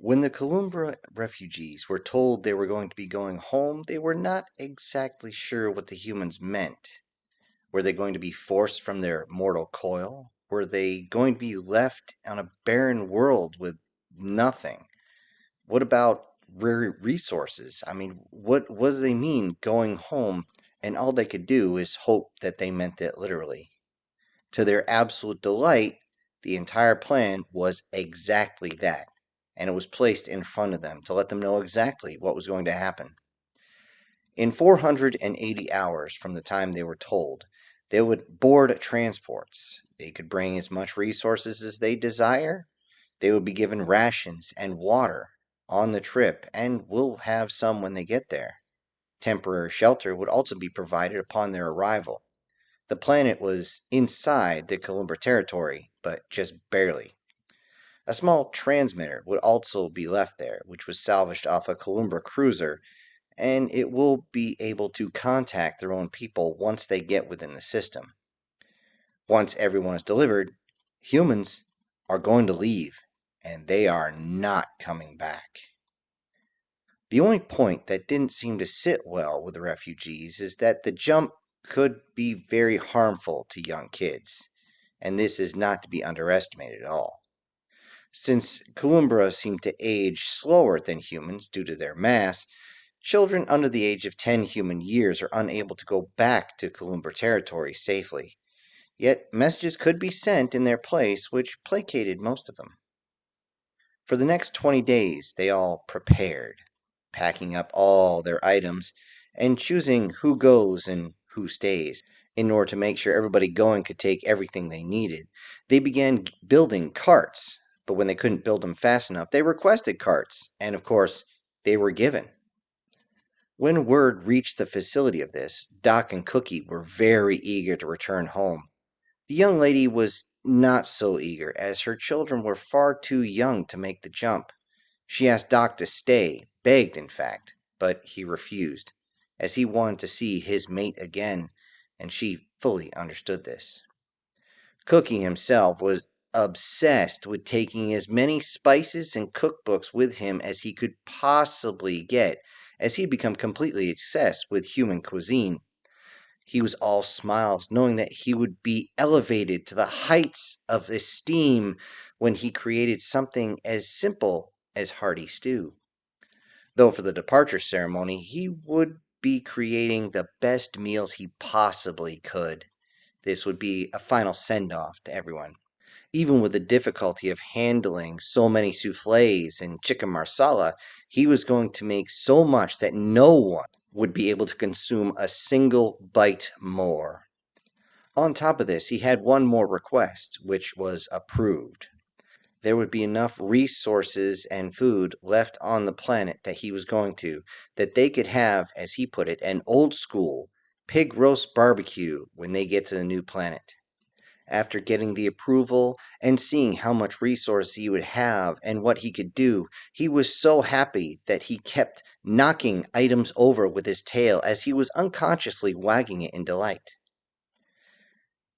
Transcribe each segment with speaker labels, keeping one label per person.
Speaker 1: When the Columbra refugees were told they were going to be going home, they were not exactly sure what the humans meant. Were they going to be forced from their mortal coil? Were they going to be left on a barren world with nothing? What about rare resources? I mean, what do they mean going home? And all they could do is hope that they meant it literally. To their absolute delight, the entire plan was exactly that, and it was placed in front of them to let them know exactly what was going to happen. In 480 hours from the time they were told, they would board transports. They could bring as much resources as they desire. They would be given rations and water on the trip, and will have some when they get there. Temporary shelter would also be provided upon their arrival. The planet was inside the Columbra territory, but just barely. A small transmitter would also be left there, which was salvaged off a Columbra cruiser, and it will be able to contact their own people once they get within the system. Once everyone is delivered, humans are going to leave, and they are not coming back. The only point that didn't seem to sit well with the refugees is that the jump could be very harmful to young kids, and this is not to be underestimated at all. Since Columbra seem to age slower than humans due to their mass, children under the age of 10 human years are unable to go back to Columbra territory safely. Yet messages could be sent in their place, which placated most of them. For the next 20 days, they all prepared, packing up all their items and choosing who goes and who stays. In order to make sure everybody going could take everything they needed, they began building carts, but when they couldn't build them fast enough, they requested carts, and of course, they were given. When word reached the facility of this, Doc and Cookie were very eager to return home. The young lady was not so eager, as her children were far too young to make the jump. She asked Doc to stay, begged in fact, but he refused, as he wanted to see his mate again, and she fully understood this. Cookie himself was obsessed with taking as many spices and cookbooks with him as he could possibly get, as he'd become completely obsessed with human cuisine. He was all smiles, knowing that he would be elevated to the heights of esteem when he created something as simple as hearty stew. Though for the departure ceremony, he would be creating the best meals he possibly could. This would be a final send off to everyone. Even with the difficulty of handling so many souffles and chicken marsala, he was going to make so much that no one would be able to consume a single bite more. On top of this, he had one more request, which was approved. There would be enough resources and food left on the planet that he was going to, that they could have, as he put it, an old school pig roast barbecue when they get to the new planet. After getting the approval and seeing how much resource he would have and what he could do, he was so happy that he kept knocking items over with his tail as he was unconsciously wagging it in delight.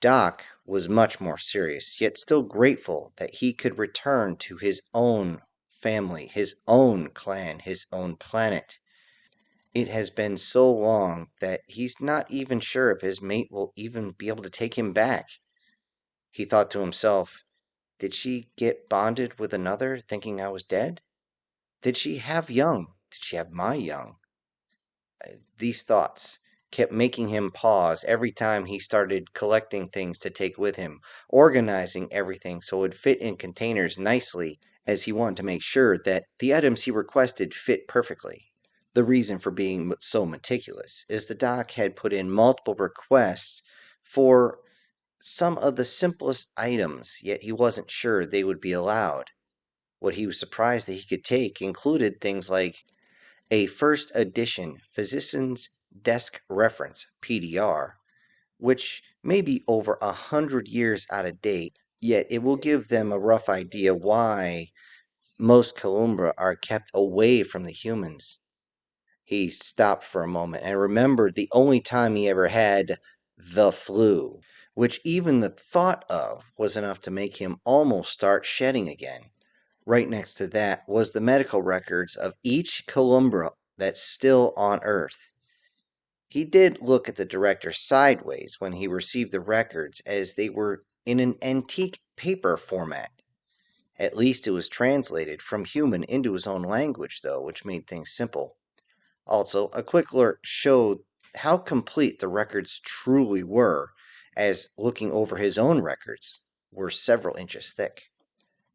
Speaker 1: Doc was much more serious, yet still grateful that he could return to his own family, his own clan, his own planet. It has been so long that he's not even sure if his mate will even be able to take him back. He thought to himself, did she get bonded with another thinking I was dead? Did she have young? Did she have my young? These thoughts kept making him pause every time he started collecting things to take with him, organizing everything so it would fit in containers nicely, as he wanted to make sure that the items he requested fit perfectly. The reason for being so meticulous is the doc had put in multiple requests for some of the simplest items, yet he wasn't sure they would be allowed. What he was surprised that he could take included things like a first edition Physician's Desk Reference, PDR, which may be over 100 years out of date, yet it will give them a rough idea why most Columbra are kept away from the humans. He stopped for a moment and remembered the only time he ever had the flu, which even the thought of was enough to make him almost start shedding again. Right next to that was the medical records of each Columbra that's still on Earth. He did look at the director sideways when he received the records, as they were in an antique paper format. At least it was translated from human into his own language, though, which made things simple. Also, a quick look showed how complete the records truly were, as looking over his own records were several inches thick.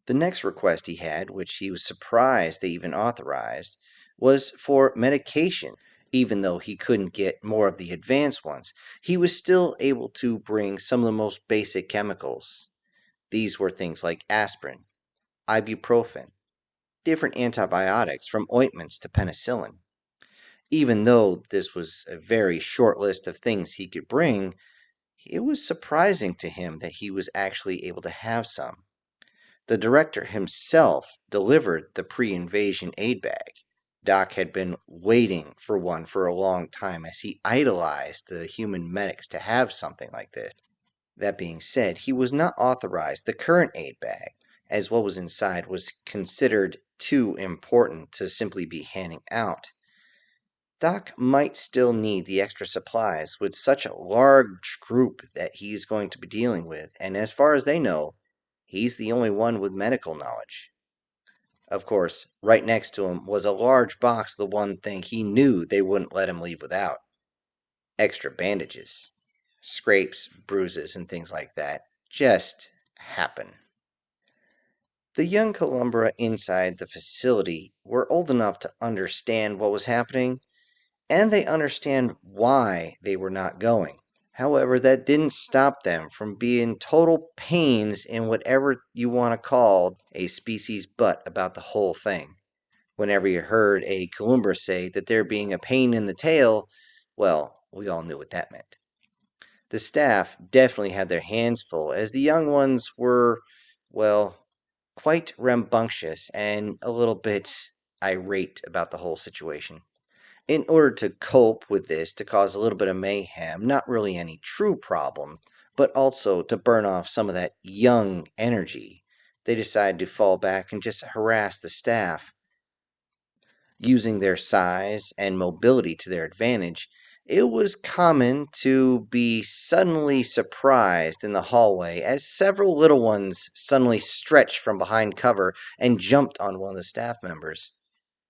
Speaker 1: The next request he had, which he was surprised they even authorized, was for medication. Even though he couldn't get more of the advanced ones, he was still able to bring some of the most basic chemicals. These were things like aspirin, ibuprofen, different antibiotics from ointments to penicillin. Even though this was a very short list of things he could bring, it was surprising to him that he was actually able to have some. The director himself delivered the pre invasion aid bag. Doc had been waiting for one for a long time, as he idolized the human medics to have something like this. That being said, he was not authorized the current aid bag, as what was inside was considered too important to simply be handing out. Doc might still need the extra supplies with such a large group that he's going to be dealing with, and as far as they know, he's the only one with medical knowledge. Of course, right next to him was a large box, the one thing he knew they wouldn't let him leave without: extra bandages. Scrapes, bruises, and things like that just happen. The young Columbra inside the facility were old enough to understand what was happening, and they understand why they were not going. However, that didn't stop them from being total pains in whatever you want to call a species butt about the whole thing. Whenever you heard a Columbra say that they're being a pain in the tail, well, we all knew what that meant. The staff definitely had their hands full, as the young ones were, well, quite rambunctious and a little bit irate about the whole situation. In order to cope with this, to cause a little bit of mayhem, not really any true problem, but also to burn off some of that young energy, they decided to fall back and just harass the staff. Using their size and mobility to their advantage, it was common to be suddenly surprised in the hallway as several little ones suddenly stretched from behind cover and jumped on one of the staff members.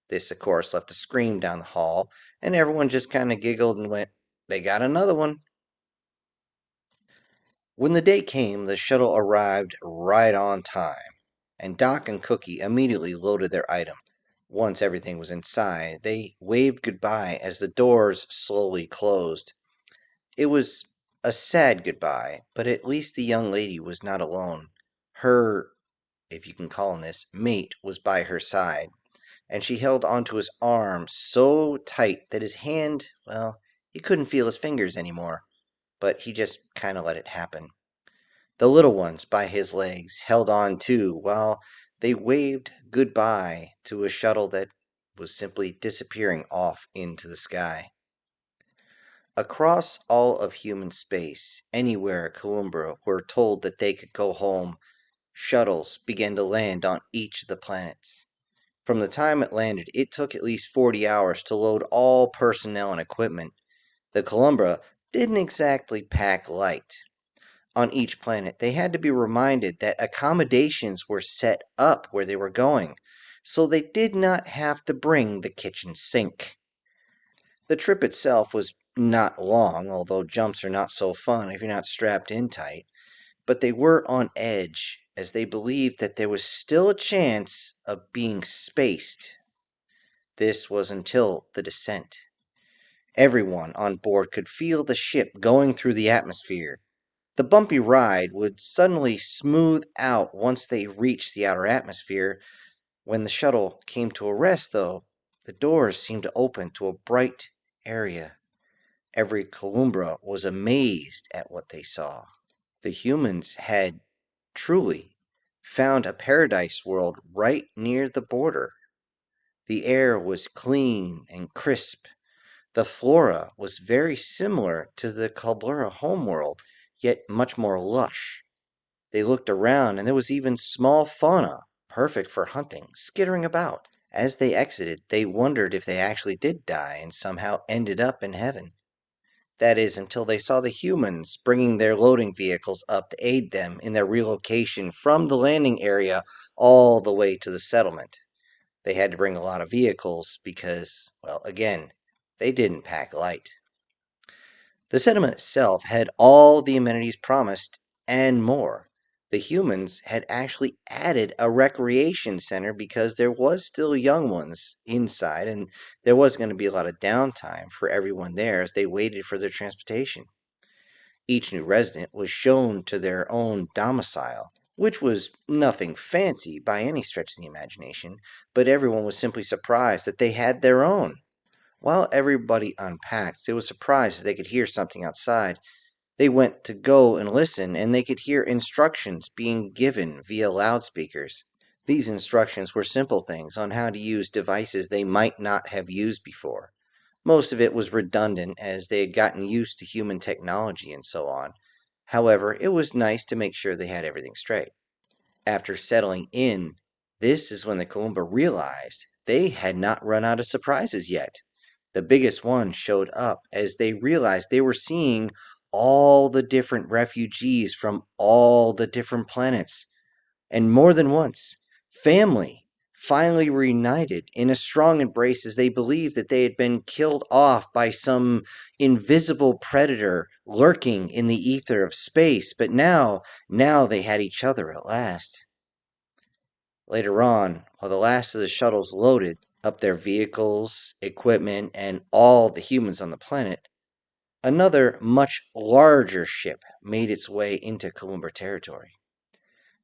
Speaker 1: This, of course, left a scream down the hall, and everyone just kind of giggled and went, "They got another one." When the day came, the shuttle arrived right on time, and Doc and Cookie immediately loaded their items. Once everything was inside, they waved goodbye as the doors slowly closed. It was a sad goodbye, but at least the young lady was not alone. Her, if you can call him this, mate was by her side, and she held onto his arm so tight that his hand, well, he couldn't feel his fingers anymore, but he just kind of let it happen. The little ones by his legs held on too, while they waved goodbye to a shuttle that was simply disappearing off into the sky. Across all of human space, anywhere Columbra were told that they could go home, shuttles began to land on each of the planets. From the time it landed, it took at least 40 hours to load all personnel and equipment. The Columbra didn't exactly pack light. On each planet, they had to be reminded that accommodations were set up where they were going, so they did not have to bring the kitchen sink. The trip itself was not long, although jumps are not so fun if you're not strapped in tight, but they were on edge as they believed that there was still a chance of being spaced. This was until the descent. Everyone on board could feel the ship going through the atmosphere. The bumpy ride would suddenly smooth out once they reached the outer atmosphere. When the shuttle came to a rest, though, the doors seemed to open to a bright area. Every Columbra was amazed at what they saw. The humans had truly found a paradise world right near the border. The air was clean and crisp. The flora was very similar to the Kalbura homeworld, yet much more lush. They looked around, and there was even small fauna perfect for hunting, skittering about. As they exited, they wondered if they actually did die and somehow ended up in heaven. That is, until they saw the humans bringing their loading vehicles up to aid them in their relocation from the landing area all the way to the settlement. They had to bring a lot of vehicles because, well, again, they didn't pack light. The settlement itself had all the amenities promised and more. The humans had actually added a recreation center because there was still young ones inside and there was going to be a lot of downtime for everyone there as they waited for their transportation. Each new resident was shown to their own domicile, which was nothing fancy by any stretch of the imagination, but everyone was simply surprised that they had their own. While everybody unpacked, they were surprised as they could hear something outside. They went to go and listen, and they could hear instructions being given via loudspeakers. These instructions were simple things on how to use devices they might not have used before. Most of it was redundant as they had gotten used to human technology and so on. However, it was nice to make sure they had everything straight. After settling in, this is when the Kalumba realized they had not run out of surprises yet. The biggest one showed up as they realized they were seeing all the different refugees from all the different planets. And more than once, family finally reunited in a strong embrace as they believed that they had been killed off by some invisible predator lurking in the ether of space. But now they had each other at last. Later on, while the last of the shuttles loaded up their vehicles, equipment, and all the humans on the planet, another much larger ship made its way into Kalumba territory.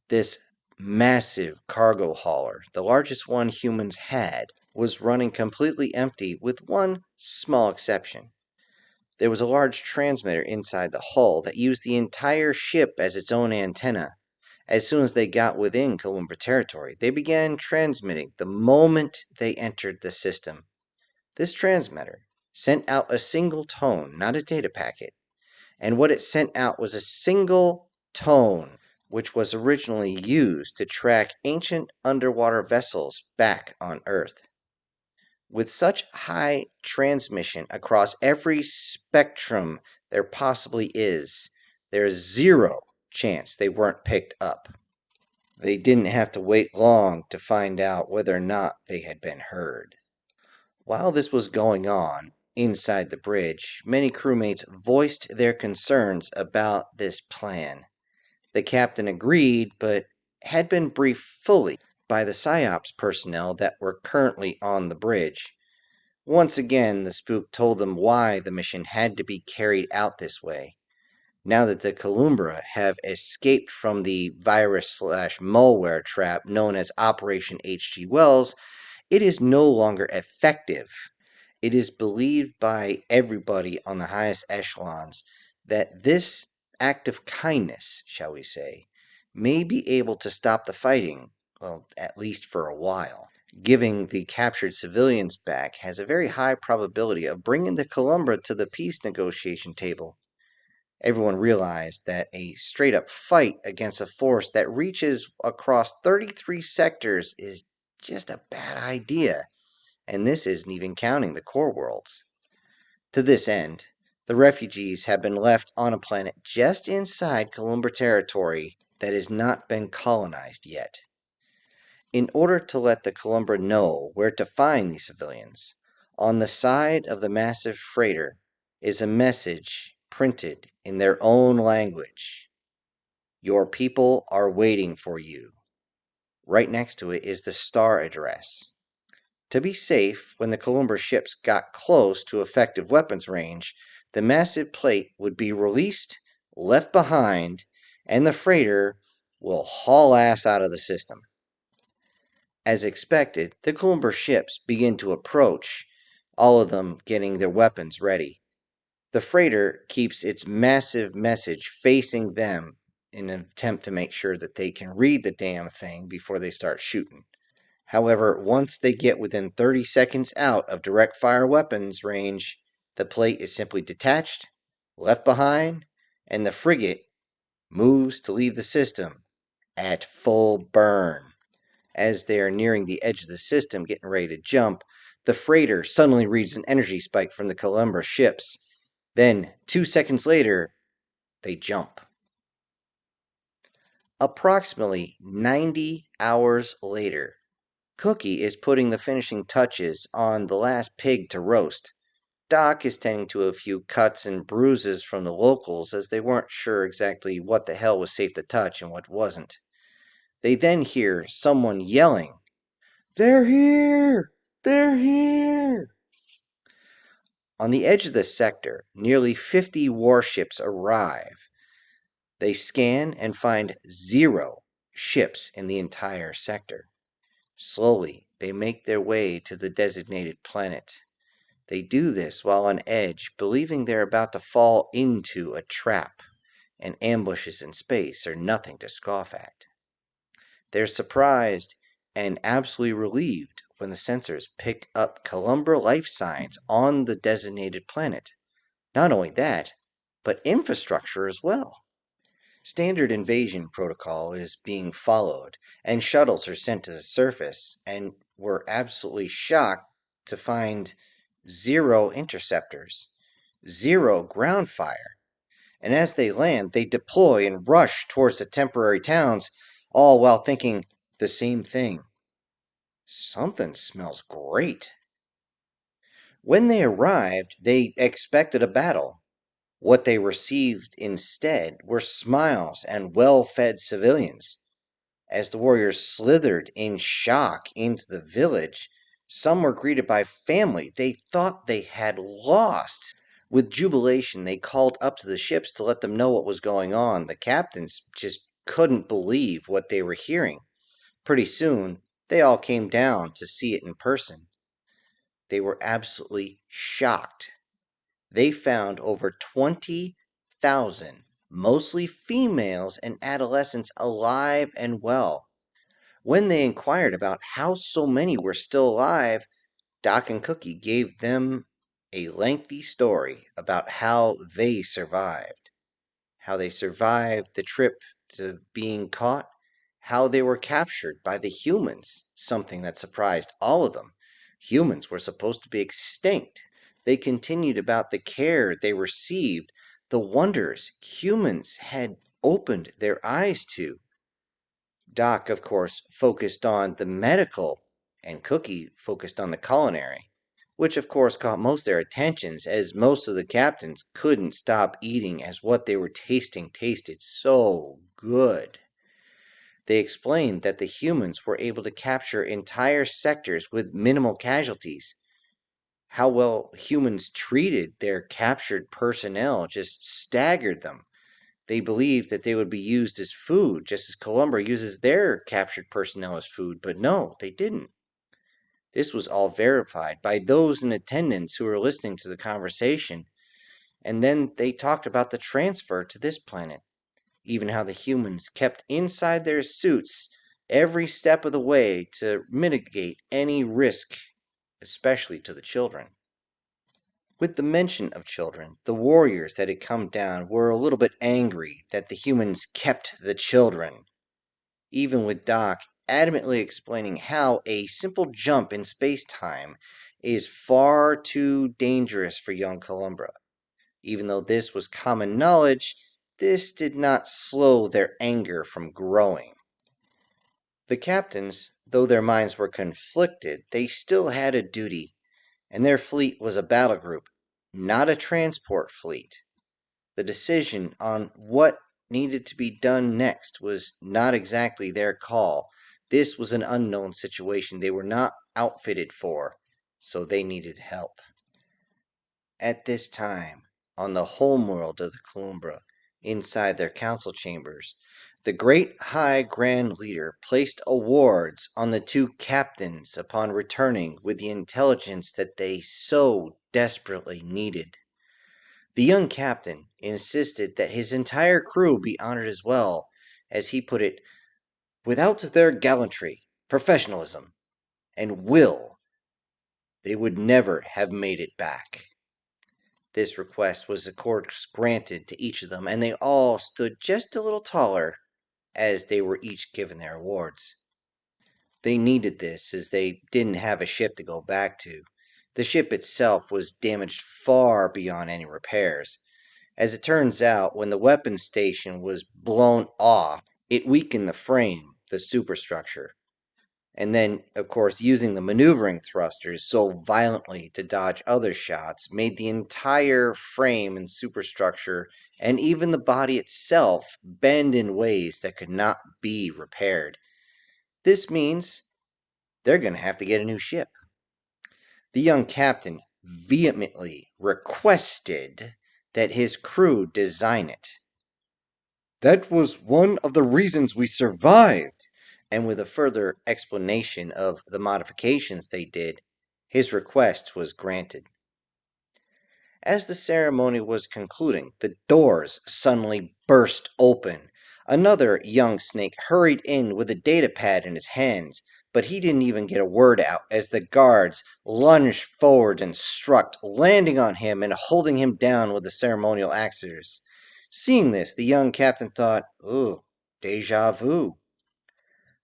Speaker 1: This massive cargo hauler, the largest one humans had, was running completely empty with one small exception. There was a large transmitter inside the hull that used the entire ship as its own antenna. As soon as they got within Kalumba territory, they began transmitting the moment they entered the system. This transmitter sent out a single tone, not a data packet, and what it sent out was a single tone, which was originally used to track ancient underwater vessels back on Earth. With such high transmission across every spectrum there possibly is, there's zero chance they weren't picked up. They didn't have to wait long to find out whether or not they had been heard. While this was going on inside the bridge, many crewmates voiced their concerns about this plan. The captain agreed, but had been briefed fully by the PSYOPs personnel that were currently on the bridge. Once again, the spook told them why the mission had to be carried out this way. Now that the Columbra have escaped from the virus/malware trap known as Operation H.G. Wells, it is no longer effective. It is believed by everybody on the highest echelons that this act of kindness, shall we say, may be able to stop the fighting, well, at least for a while. Giving the captured civilians back has a very high probability of bringing the Columbra to the peace negotiation table. Everyone realized that a straight up fight against a force that reaches across 33 sectors is just a bad idea, and this isn't even counting the core worlds. To this end, the refugees have been left on a planet just inside Columbra territory that has not been colonized yet. In order to let the Columbra know where to find these civilians, on the side of the massive freighter is a message printed in their own language. Your people are waiting for you. Right next to it is the star address. To be safe, when the Columbra ships got close to effective weapons range, the massive plate would be released, left behind, and the freighter will haul ass out of the system. As expected, the Columbra ships begin to approach, all of them getting their weapons ready. The freighter keeps its massive message facing them in an attempt to make sure that they can read the damn thing before they start shooting. However, once they get within 30 seconds out of direct fire weapons range, the plate is simply detached, left behind, and the frigate moves to leave the system at full burn. As they are nearing the edge of the system, getting ready to jump, the freighter suddenly reads an energy spike from the Columbia ships. Then, 2 seconds later, they jump. Approximately 90 hours later, Cookie is putting the finishing touches on the last pig to roast. Doc is tending to a few cuts and bruises from the locals as they weren't sure exactly what the hell was safe to touch and what wasn't. They then hear someone yelling, "They're here! They're here!" On the edge of the sector, nearly 50 warships arrive. They scan and find 0 ships in the entire sector. Slowly, they make their way to the designated planet. They do this while on edge, believing they're about to fall into a trap, and ambushes in space are nothing to scoff at. They're surprised and absolutely relieved when the sensors pick up Columbia life signs on the designated planet. Not only that, but infrastructure as well. Standard invasion protocol is being followed, and shuttles are sent to the surface, and we're absolutely shocked to find 0 interceptors, 0 ground fire. And as they land, they deploy and rush towards the temporary towns, all while thinking the same thing. Something smells great. When they arrived, they expected a battle. What they received instead were smiles and well-fed civilians. As the warriors slithered in shock into the village, some were greeted by family they thought they had lost. With jubilation, they called up to the ships to let them know what was going on. The captains just couldn't believe what they were hearing. Pretty soon, they all came down to see it in person. They were absolutely shocked. They found over 20,000, mostly females and adolescents, alive and well. When they inquired about how so many were still alive, Doc and Cookie gave them a lengthy story about how they survived the trip to being caught, how they were captured by the humans, something that surprised all of them. Humans were supposed to be extinct. They continued about the care they received, the wonders humans had opened their eyes to. Doc, of course, focused on the medical, and Cookie focused on the culinary, which of course caught most of their attentions as most of the captains couldn't stop eating as what they were tasting tasted so good. They explained that the humans were able to capture entire sectors with minimal casualties. How well humans treated their captured personnel just staggered them. They believed that they would be used as food, just as Columbia uses their captured personnel as food, but no, they didn't. This was all verified by those in attendance who were listening to the conversation, and then they talked about the transfer to this planet, even how the humans kept inside their suits every step of the way to mitigate any risk, especially to the children. With the mention of children, the warriors that had come down were a little bit angry that the humans kept the children, even with Doc adamantly explaining how a simple jump in space time is far too dangerous for young Columbia. Even though this was common knowledge, this did not slow their anger from growing. The captains, though their minds were conflicted, they still had a duty, and their fleet was a battle group, not a transport fleet. The decision on what needed to be done next was not exactly their call. This was an unknown situation they were not outfitted for, so they needed help. At this time, on the homeworld of the Columbia, inside their council chambers, the great High Grand Leader placed awards on the 2 captains upon returning with the intelligence that they so desperately needed. The young captain insisted that his entire crew be honored as well, as he put it, without their gallantry, professionalism, and will, they would never have made it back. This request was of course granted to each of them, and they all stood just a little taller as they were each given their awards. They needed this as they didn't have a ship to go back to. The ship itself was damaged far beyond any repairs. As it turns out, when the weapons station was blown off, it weakened the frame, the superstructure. And then, of course, using the maneuvering thrusters so violently to dodge other shots made the entire frame and superstructure and even the body itself bend in ways that could not be repaired. This means they're going to have to get a new ship. The young captain vehemently requested that his crew design it. That was one of the reasons we survived. And with a further explanation of the modifications they did, his request was granted. As the ceremony was concluding, the doors suddenly burst open. Another young snake hurried in with a data pad in his hands, but he didn't even get a word out as the guards lunged forward and struck, landing on him and holding him down with the ceremonial axes. Seeing this, the young captain thought, "Ooh, deja vu."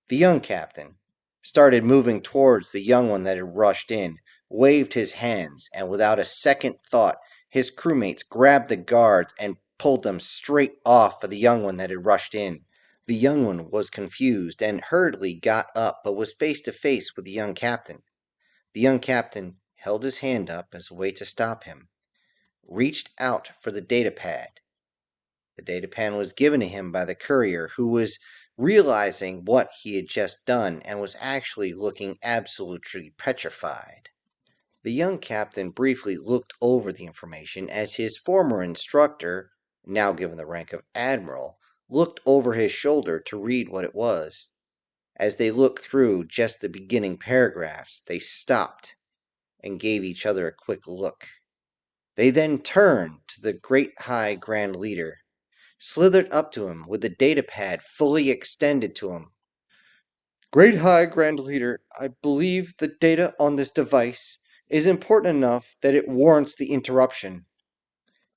Speaker 1: The young captain started moving towards the young one that had rushed in, waved his hands, and without a second thought, his crewmates grabbed the guards and pulled them straight off of the young one that had rushed in. The young one was confused and hurriedly got up, but was face to face with the young captain. The young captain held his hand up as a way to stop him, reached out for the data pad. The data pad was given to him by the courier, who was realizing what he had just done and was actually looking absolutely petrified. The young captain briefly looked over the information as his former instructor, now given the rank of admiral, looked over his shoulder to read what it was. As they looked through just the beginning paragraphs, they stopped and gave each other a quick look. They then turned to the great high grand leader, slithered up to him with the data pad fully extended to him. "Great High Grand Leader, I believe the data on this device is important enough that it warrants the interruption."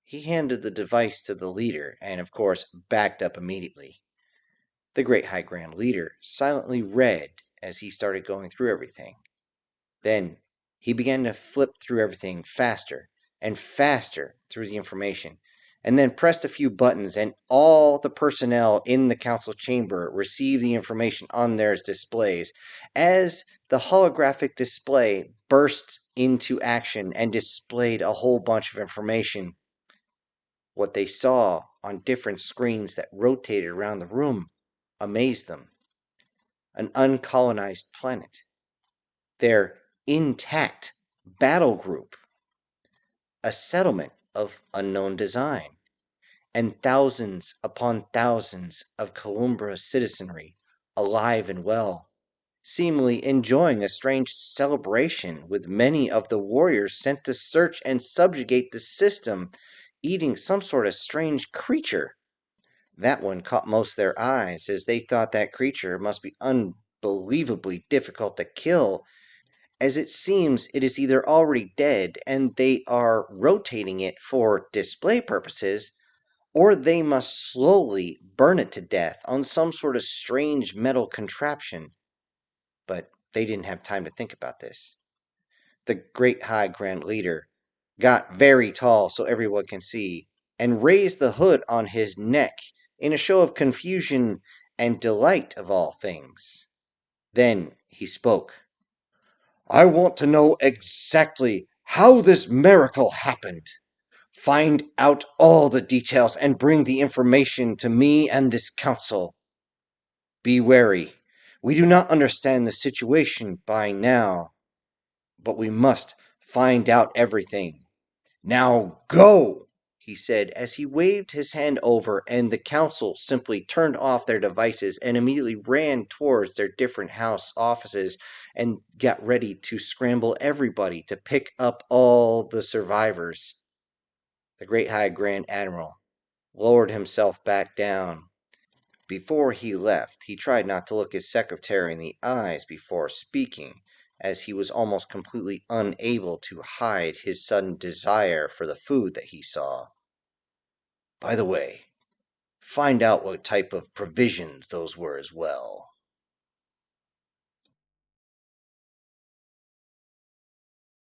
Speaker 1: He handed the device to the leader and, of course, backed up immediately. The Great High Grand Leader silently read as he started going through everything. Then he began to flip through everything faster and faster through the information, and then pressed a few buttons, and all the personnel in the council chamber received the information on their displays. As the holographic display burst into action and displayed a whole bunch of information, what they saw on different screens that rotated around the room amazed them. An uncolonized planet, their intact battle group, a settlement of unknown design, and thousands upon thousands of Columbra citizenry, alive and well, seemingly enjoying a strange celebration, with many of the warriors sent to search and subjugate the system, eating some sort of strange creature. That one caught most their eyes, as they thought that creature must be unbelievably difficult to kill, as it seems it is either already dead and they are rotating it for display purposes, or they must slowly burn it to death on some sort of strange metal contraption. But they didn't have time to think about this. The great high grand leader got very tall so everyone can see, and raised the hood on his neck in a show of confusion and delight of all things. Then he spoke. "I want to know exactly how this miracle happened. Find out all the details and bring the information to me and this council. Be wary. We do not understand the situation by now, but we must find out everything. Now go!" he said as he waved his hand over, and the council simply turned off their devices and immediately ran towards their different house offices and got ready to scramble everybody to pick up all the survivors. The great high grand admiral lowered himself back down. Before he left, he tried not to look his secretary in the eyes before speaking, as he was almost completely unable to hide his sudden desire for the food that he saw. "By the way, find out what type of provisions those were as well."